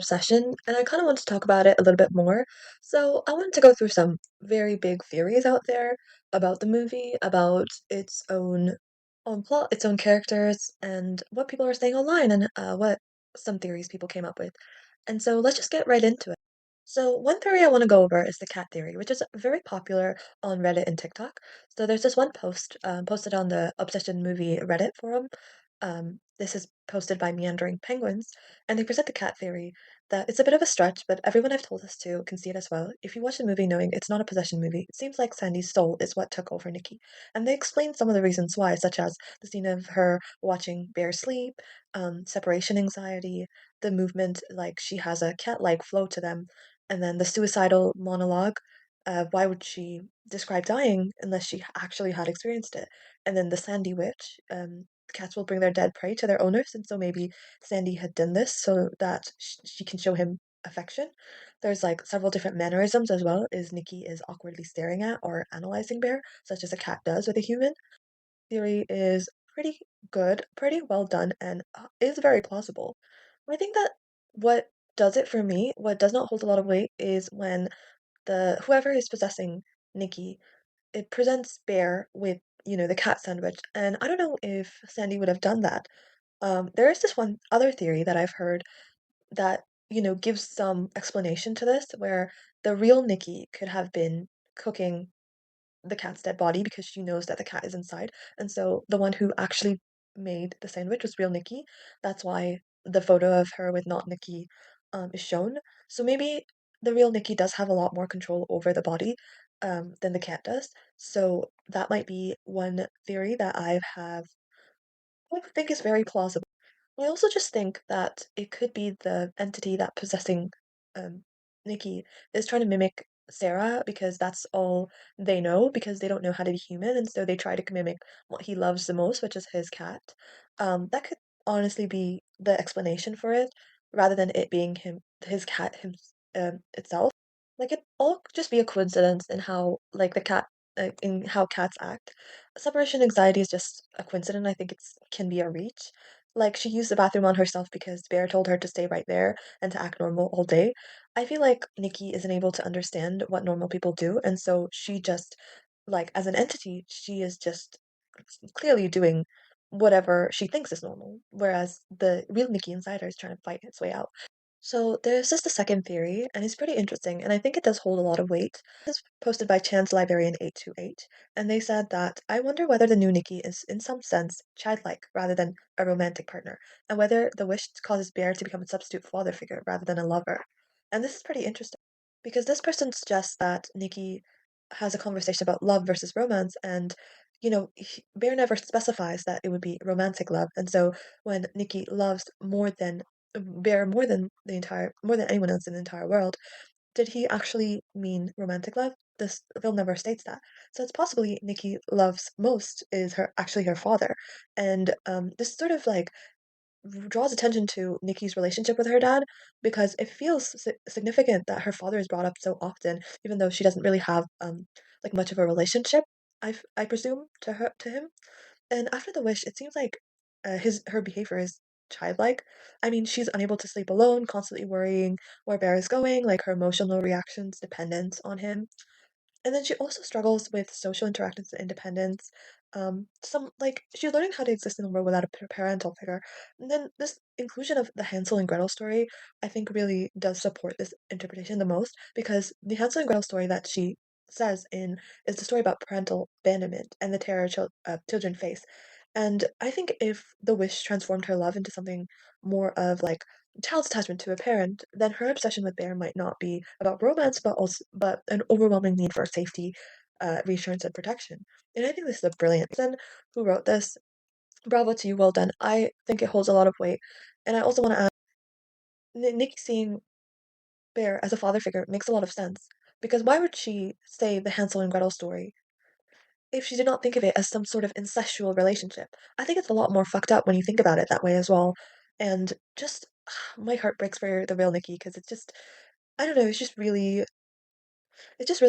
Obsession, and I kind of want to talk about it a little bit more. So, I wanted to go through some very big theories out there about the movie, about its own plot, its own characters, and what people are saying online, and what some theories people came up with. And so, let's just get right into it. So, one theory I want to go over is the cat theory, which is very popular on Reddit and TikTok. So, there's this one post posted on the Obsession movie Reddit forum. This is posted by Meandering Penguins, and they present the cat theory that it's a bit of a stretch, but everyone I've told this to can see it as well. If you watch the movie knowing it's not a possession movie, it seems like Sandy's soul is what took over Nikki. And they explain some of the reasons why, such as the scene of her watching Bear sleep, separation anxiety, the movement, like she has a cat-like flow to them, and then the suicidal monologue. Why would she describe dying unless she actually had experienced it? And then the Sandy witch. Cats will bring their dead prey to their owners, and so maybe Sandy had done this so that she can show him affection. There's like several different mannerisms as well, is Nikki is awkwardly staring at or analyzing Bear, such as a cat does with a human. Theory is pretty good, pretty well done, and is very plausible. I think that what does it for me, what does not hold a lot of weight, is when the whoever is possessing Nikki, it presents Bear with, the cat sandwich, and I don't know if Sandy would have done that. There is this one other theory that I've heard that, gives some explanation to this, where the real Nikki could have been cooking the cat's dead body because she knows that the cat is inside. And so the one who actually made the sandwich was real Nikki. That's why the photo of her with not Nikki is shown. So maybe the real Nikki does have a lot more control over the body than the cat does. So that might be one theory that I think is very plausible. I also just think that it could be the entity that possessing um, Nikki is trying to mimic Sarah because that's all they know because they don't know how to be human, and so they try to mimic what he loves the most, which is his cat. That could honestly be the explanation for it, rather than it being his cat itself. Like it all could just be a coincidence in how like the cat in how cats act. Separation anxiety is just a coincidence. I think it's can be a reach. Like, she used the bathroom on herself because Bear told her to stay right there and to act normal all day. I feel like Nikki isn't able to understand what normal people do, and so she just, like, as an entity, she is just clearly doing whatever she thinks is normal, whereas the real Nikki inside her is trying to fight its way out. So there's just a second theory, and it's pretty interesting, and I think it does hold a lot of weight. This was posted by Chance Librarian 828, and they said that I wonder whether the new Nikki is, in some sense, childlike rather than a romantic partner, and whether the wish causes Bear to become a substitute father figure rather than a lover. And this is pretty interesting because this person suggests that Nikki has a conversation about love versus romance, and Bear never specifies that it would be romantic love, and so when Nikki loves Bear more than anyone else in the entire world, did he actually mean romantic love? This film never states that. So it's possibly Nikki loves most is her father. And this sort of like draws attention to Nikki's relationship with her dad because it feels significant that her father is brought up so often, even though she doesn't really have like much of a relationship, I presume, to him. And after the wish, it seems like his her behavior is childlike. I mean, she's unable to sleep alone, constantly worrying where Bear is going, like her emotional reactions dependent on him. And then she also struggles with social interactions and independence. Some like she's learning how to exist in the world without a parental figure. And then this inclusion of the Hansel and Gretel story, I think, really does support this interpretation the most because the Hansel and Gretel story that she says in is the story about parental abandonment and the terror children face. And I think if the wish transformed her love into something more of like child's attachment to a parent, then her obsession with Bear might not be about romance, but an overwhelming need for safety, reassurance, and protection. And I think this is a brilliant person who wrote this. Bravo to you, well done. I think it holds a lot of weight. And I also want to add, Nikki seeing Bear as a father figure makes a lot of sense. Because why would she say the Hansel and Gretel story if she did not think of it as some sort of incestual relationship? I think it's a lot more fucked up when you think about it that way as well. And just, my heart breaks for the real Nikki because it's just, I don't know, it's just really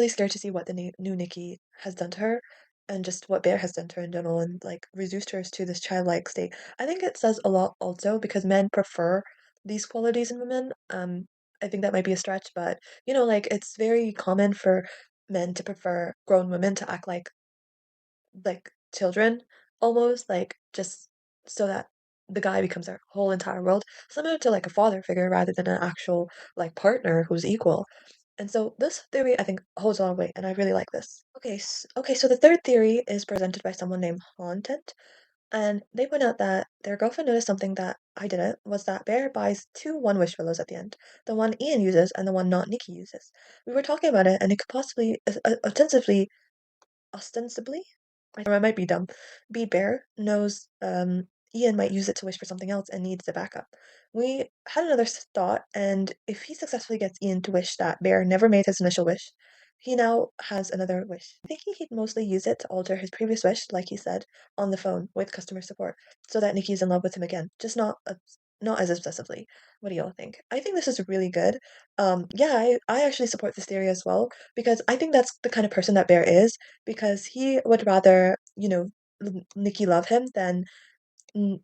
scary to see what the new Nikki has done to her and just what Bear has done to her in general and like reduced her to this childlike state. I think it says a lot also because men prefer these qualities in women. I think that might be a stretch, but like it's very common for men to prefer grown women to act like children almost, like just so that the guy becomes their whole entire world, similar to like a father figure rather than an actual like partner who's equal. And so this theory I think holds a lot of weight, and I really like this. Okay, so the third theory is presented by someone named Haunted, and they point out that their girlfriend noticed something that I didn't, was that Bear buys two One Wish pillows at the end, the one Ian uses and the one not Nikki uses. We were talking about it, and it could possibly, ostensibly, I might be dumb. B Bear knows Ian might use it to wish for something else and needs the backup. We had another thought, and if he successfully gets Ian to wish that Bear never made his initial wish, he now has another wish. Thinking he'd mostly use it to alter his previous wish, like he said, on the phone with customer support, so that Nikki's in love with him again, just not as obsessively. What do y'all think? I think this is really good. Yeah, I actually support this theory as well because I think that's the kind of person that Bear is because he would rather, Nikki love him than mm,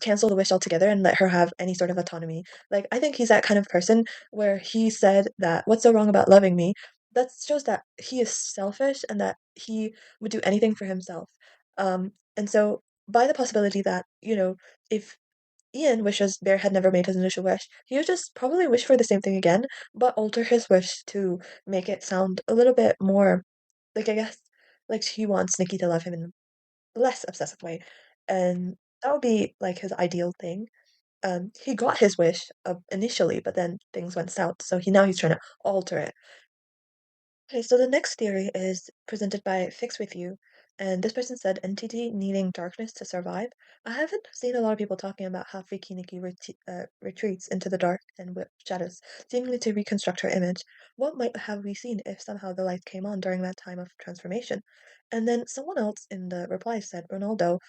cancel the wish altogether and let her have any sort of autonomy. Like, I think he's that kind of person where he said that, "What's so wrong about loving me?" That shows that he is selfish and that he would do anything for himself. And so, by the possibility that, if Ian wishes Bear had never made his initial wish, he would just probably wish for the same thing again, but alter his wish to make it sound a little bit more like, I guess, like he wants Nikki to love him in a less obsessive way, and that would be, like, his ideal thing. He got his wish, initially, but then things went south, so he's trying to alter it. Okay, so the next theory is presented by Fix With You, and this person said entity needing darkness to survive. I haven't seen a lot of people talking about how Freaky Nikki retreats into the dark and with shadows, seemingly to reconstruct her image. What might have we seen if somehow the light came on during that time of transformation? And then someone else in the reply said, Ronaldo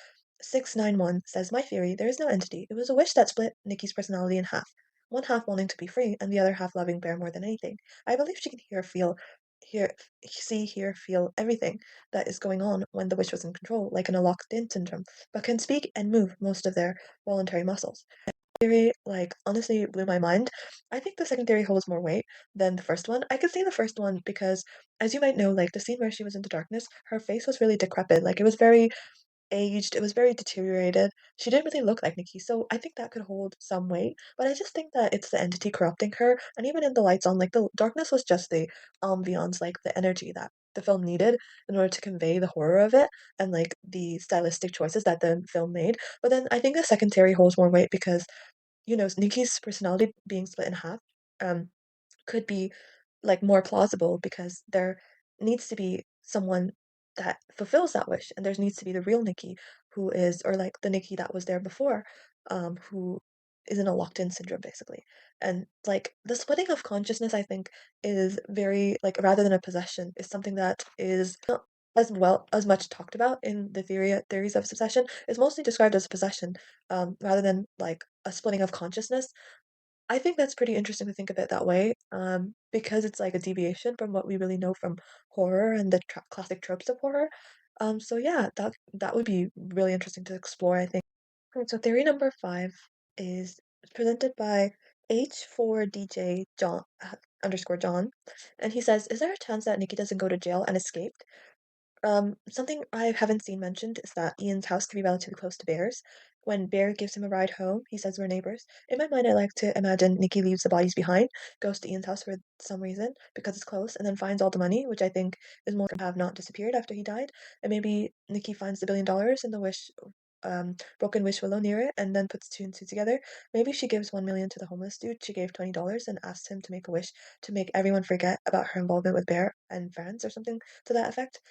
691 says, My theory, there is no entity. It was a wish that split Nikki's personality in half. One half wanting to be free, and the other half loving Bear more than anything. I believe she can hear, hear, feel everything that is going on when the witch was in control, like in a locked-in syndrome, but can speak and move most of their voluntary muscles. Theory, like, honestly blew my mind. I think the second theory holds more weight than the first one. I could see the first one because, as you might know, like the scene where she was in the darkness, her face was really decrepit. Like it was very aged, it was very deteriorated. She didn't really look like Nikki, so I think that could hold some weight. But I just think that it's the entity corrupting her, and even in the lights on, like the darkness was just the ambiance, like the energy that the film needed in order to convey the horror of it and like the stylistic choices that the film made. But then I think the second theory holds more weight because Nikki's personality being split in half um could be like more plausible because there needs to be someone that fulfills that wish and there needs to be the real Nikki who is or like the Nikki that was there before who is in a locked-in syndrome basically. And like the splitting of consciousness I think is very like rather than a possession is something that is not as much talked about in the theories of obsession. It's mostly described as possession rather than like a splitting of consciousness. I think that's pretty interesting to think of it that way, because it's like a deviation from what we really know from horror and the classic tropes of horror. So yeah, that would be really interesting to explore, I think. Okay, so theory number five is presented by H4DJ John underscore John, and he says, "Is there a chance that Nikki doesn't go to jail and escape? Something I haven't seen mentioned is that Ian's house can be relatively close to Bear's. When Bear gives him a ride home, he says we're neighbors. In my mind, I like to imagine Nikki leaves the bodies behind, goes to Ian's house for some reason because it's close, and then finds all the money, which I think is more to have not disappeared after he died. And maybe Nikki finds the $1 billion in the broken wish willow near it, and then puts two and two together. Maybe she gives 1 million to the homeless dude she gave $20 and asks him to make a wish to make everyone forget about her involvement with Bear and friends or something to that effect.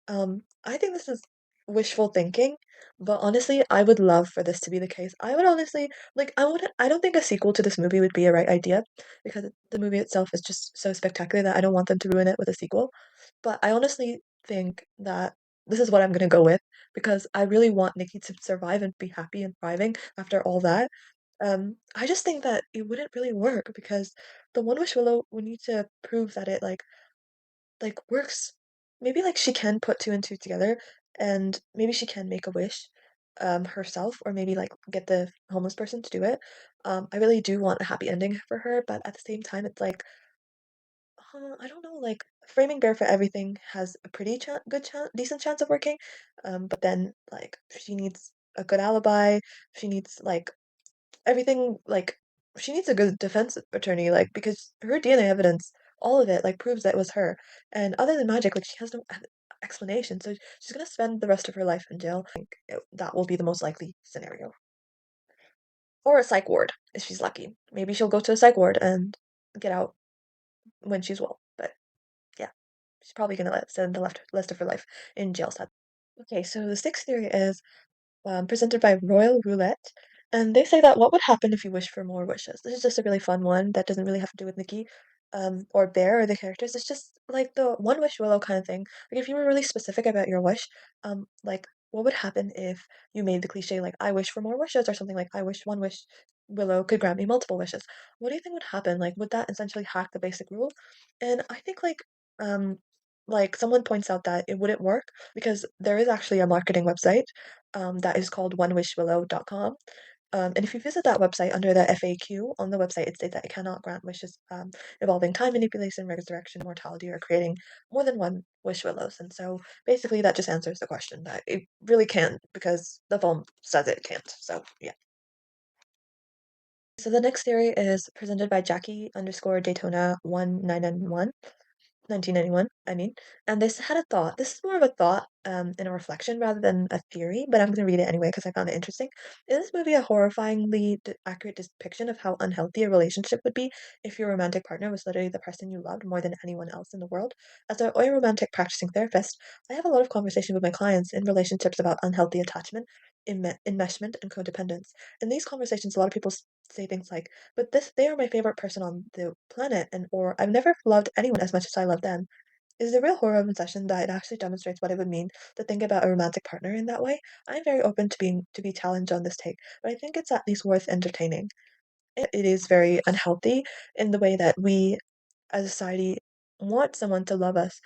I think this is wishful thinking, but honestly, I would love for this to be the case. I would honestly like I don't think a sequel to this movie would be a right idea because the movie itself is just so spectacular that I don't want them to ruin it with a sequel. But I honestly think that this is what I'm gonna go with because I really want Nikki to survive and be happy and thriving after all that. I just think that it wouldn't really work because the One Wish Willow would need to prove that it works. Maybe like she can put two and two together and maybe she can make a wish. herself or maybe like get the homeless person to do it. I really do want a happy ending for her, but at the same time, it's like I don't know, like framing Bear for everything has a pretty good chance, decent chance of working. But then like she needs a good alibi. She needs like everything like she needs a good defense attorney, like because her DNA evidence, all of it, like proves that it was her. And other than magic, like she has no explanation. So she's gonna spend the rest of her life in jail. I think that will be the most likely scenario. Or a psych ward if she's lucky. Maybe she'll go to a psych ward and get out when she's well. But yeah, she's probably gonna spend the rest of her life in jail. Sad. Okay, so the sixth theory is presented by Royal Roulette. And they say that what would happen if you wish for more wishes? This is just a really fun one that doesn't really have to do with Nikki, or Bear or the characters. It's just like the one wish willow kind of thing. Like if you were really specific about your wish, like what would happen if you made the cliche like I wish for more wishes or something like I wish one wish willow could grant me multiple wishes. What do you think would happen? Like would that essentially hack the basic rule? And I think um like someone points out that it wouldn't work because there is actually a marketing website that is called onewishwillow.com. And if you visit that website under the FAQ on the website, it states that it cannot grant wishes involving time manipulation, resurrection, mortality, or creating more than one wish willows. And so basically, that just answers the question that it really can't because the phone says it can't. So yeah. So the next theory is presented by Jackie underscore Daytona 1991. 1991, I mean. And this had a thought. This is more of a thought and a reflection rather than a theory, but I'm going to read it anyway because I found it interesting. Is this movie a horrifyingly accurate depiction of how unhealthy a relationship would be if your romantic partner was literally the person you loved more than anyone else in the world? As a romantic practicing therapist, I have a lot of conversation with my clients in relationships about unhealthy attachment, enmeshment, and codependence. In these conversations, a lot of people say things like, but they are my favorite person on the planet, and or I've never loved anyone as much as I love them. Is the real horror of obsession that it actually demonstrates what it would mean to think about a romantic partner in that way? I'm very open to be challenged on this take, but I think it's at least worth entertaining. It is very unhealthy in the way that we as a society want someone to love us,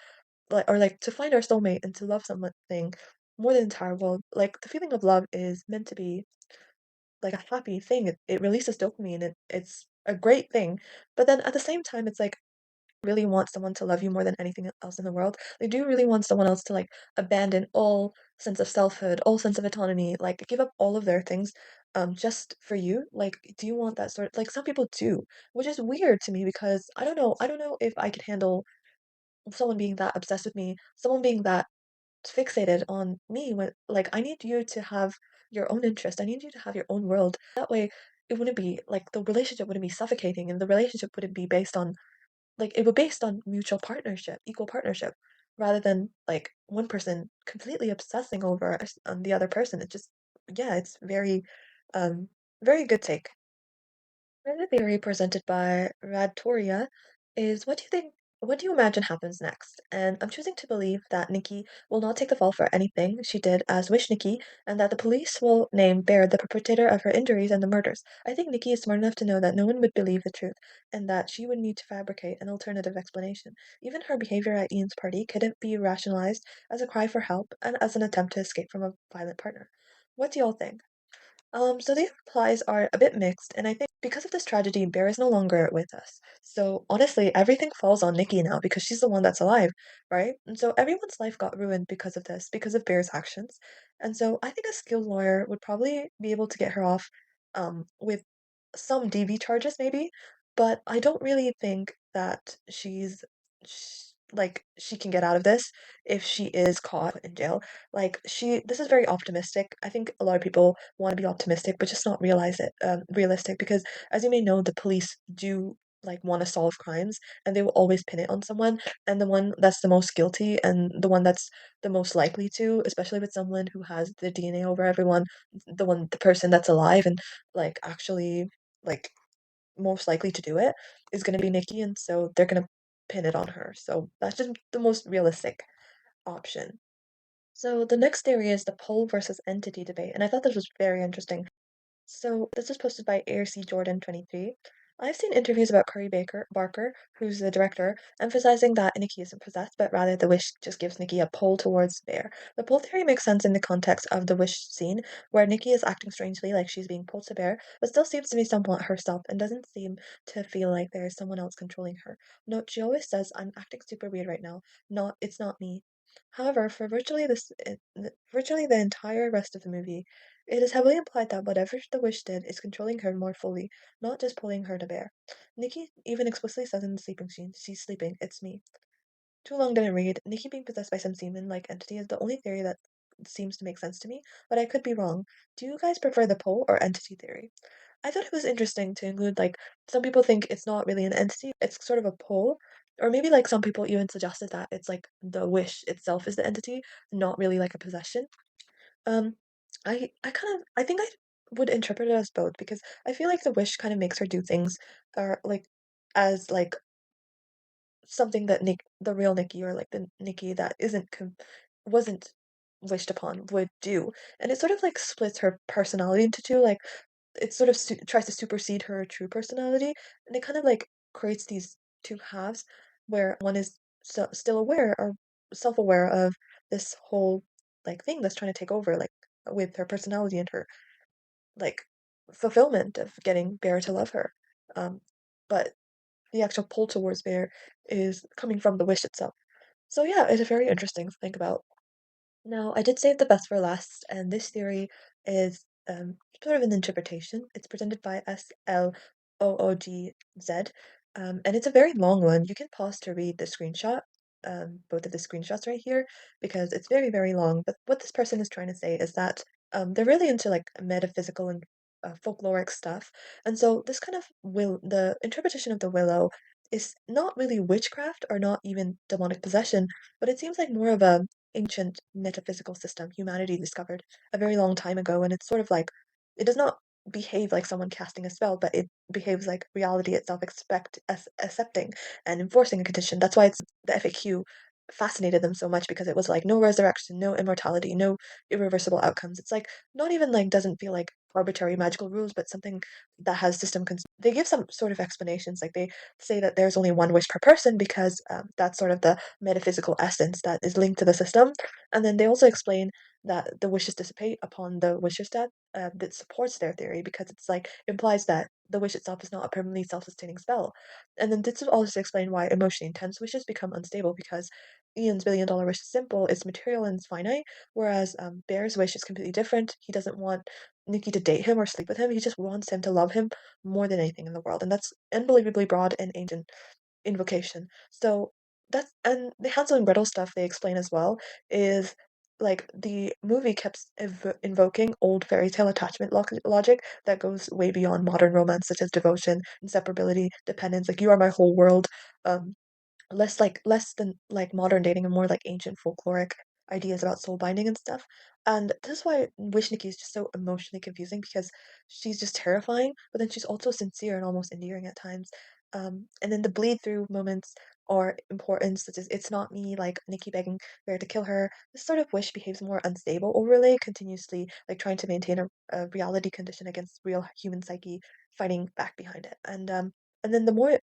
like or like to find our soulmate and to love something more than the entire world. Like the feeling of love is meant to be like a happy thing. It releases dopamine. It's a great thing. But then at the same time, it's like really want someone to love you more than anything else in the world. They do really want someone else to like abandon all sense of selfhood, all sense of autonomy, like give up all of their things just for you. Like do you want that sort like some people do, which is weird to me because I don't know if I could handle someone being that obsessed with me, someone being that fixated on me when like I need you to have your own interest. I need you to have your own world. That way it wouldn't be like the relationship wouldn't be suffocating and the relationship wouldn't be based on like it would based on mutual partnership, equal partnership, rather than like one person completely obsessing over on the other person. It just yeah, it's um very good take. Another theory presented by Radtoria is what do you imagine happens next? And I'm choosing to believe that Nikki will not take the fall for anything she did as Wish Nikki, and that the police will name Bear the perpetrator of her injuries and the murders. I think Nikki is smart enough to know that no one would believe the truth, and that she would need to fabricate an alternative explanation. Even her behavior at Ian's party could be rationalized as a cry for help and as an attempt to escape from a violent partner. What do y'all think? So these replies are a bit mixed, and I think because of this tragedy, Bear is no longer with us. So honestly, everything falls on Nikki now because she's the one that's alive, right? And so everyone's life got ruined because of this, because of Bear's actions. And so I think a skilled lawyer would probably be able to get her off with some DV charges maybe, but I don't really think that like she can get out of this if she is caught in jail. Like this is very optimistic. I think a lot of people want to be optimistic, but just not realize it realistic because as you may know, the police do like want to solve crimes and they will always pin it on someone and the one that's the most guilty and the one that's the most likely to, especially with someone who has the DNA over everyone, the person that's alive and like actually like most likely to do it is going to be Nikki, and so they're going to pin it on her. So that's just the most realistic option. So the next theory is the pole versus entity debate, and I thought this was very interesting. So this was posted by ARC Jordan 23. I've seen interviews about Barker, who's the director, emphasizing that Nikki isn't possessed, but rather the wish just gives Nikki a pull towards Bear. The pull theory makes sense in the context of the wish scene, where Nikki is acting strangely like she's being pulled to Bear, but still seems to be somewhat herself and doesn't seem to feel like there is someone else controlling her. Note, she always says, "I'm acting super weird right now. It's not me." However, for virtually the entire rest of the movie, it is heavily implied that whatever the wish did is controlling her more fully, not just pulling her to bear. Nikki even explicitly says in the sleeping scene, "She's sleeping, it's me." Too long didn't read. Nikki being possessed by some demon-like entity is the only theory that seems to make sense to me, but I could be wrong. Do you guys prefer the pull or entity theory? I thought it was interesting to include, like, some people think it's not really an entity, it's sort of a pull. Or maybe, like, some people even suggested that it's like the wish itself is the entity, not really like a possession. Um, I think I would interpret it as both because I feel like the wish kind of makes her do things or like as like something that the real Nikki or like the Nikki that wasn't wished upon would do. And it sort of like splits her personality into two. Like it sort of tries to supersede her true personality, and it kind of like creates these two halves where one is still aware or self-aware of this whole like thing that's trying to take over, like with her personality and her like fulfillment of getting Bear to love her. Um, but the actual pull towards Bear is coming from the wish itself. So yeah, it's very interesting to think about. Now, I did save the best for last, and this theory is sort of an interpretation. It's presented by SLOOGZ, and it's a very long one. You can pause to read the screenshot, both of the screenshots right here, because it's very, very long. But what this person is trying to say is that they're really into like metaphysical and folkloric stuff, and so this kind of the interpretation of the willow is not really witchcraft or not even demonic possession, but it seems like more of a ancient metaphysical system humanity discovered a very long time ago, and it's sort of like it does not behave like someone casting a spell, but it behaves like reality itself accepting and enforcing a condition. That's why it's the FAQ fascinated them so much because it was like no resurrection, no immortality, no irreversible outcomes. It's like not even like doesn't feel like arbitrary magical rules, but something that has system. They give some sort of explanations, like they say that there's only one wish per person because that's sort of the metaphysical essence that is linked to the system. And then they also explain that the wishes dissipate upon the wisher's death. That supports their theory because it's like implies that the wish itself is not a permanently self-sustaining spell. And then this would also explain why emotionally intense wishes become unstable because Ian's $1 billion wish is simple, it's material and it's finite, whereas Bear's wish is completely different. He doesn't want Nikki to date him or sleep with him. He just wants him to love him more than anything in the world, and that's unbelievably broad and ancient invocation. So that's and the Hansel and Gretel stuff they explain as well is like the movie kept invoking old fairy tale attachment logic that goes way beyond modern romance, such as devotion, inseparability, dependence. Like you are my whole world. Um, less than like modern dating and more like ancient folkloric ideas about soul binding and stuff. And this is why Wish Nikki is just so emotionally confusing because she's just terrifying, but then she's also sincere and almost endearing at times. And then the bleed through moments are important, such as "It's not me," like Nikki begging Bear to kill her. This sort of wish behaves more unstable overlay, continuously like trying to maintain a reality condition against real human psyche, fighting back behind it. And then the more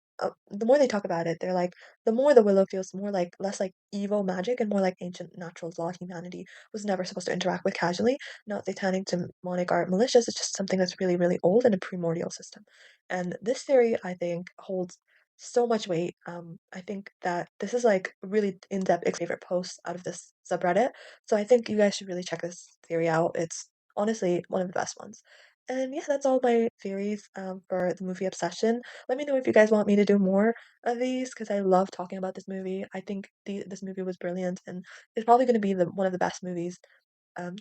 they talk about it, they're like the more the willow feels more like less like evil magic and more like ancient natural law humanity was never supposed to interact with casually, not satanic, demonic, or malicious. It's just something that's really, really old and a primordial system. And this theory, I think, holds so much weight. I think that this is like really in-depth favorite post out of this subreddit. So I think you guys should really check this theory out. It's honestly one of the best ones. And yeah, that's all my theories for the movie Obsession. Let me know if you guys want me to do more of these because I love talking about this movie. I think this movie was brilliant and it's probably going to be one of the best movies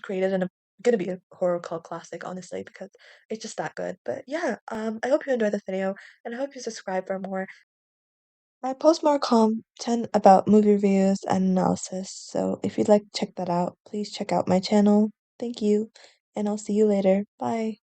created and going to be a horror cult classic, honestly, because it's just that good. But yeah, I hope you enjoyed this video and I hope you subscribe for more. I post more content about movie reviews and analysis, so if you'd like to check that out, please check out my channel. Thank you, and I'll see you later. Bye.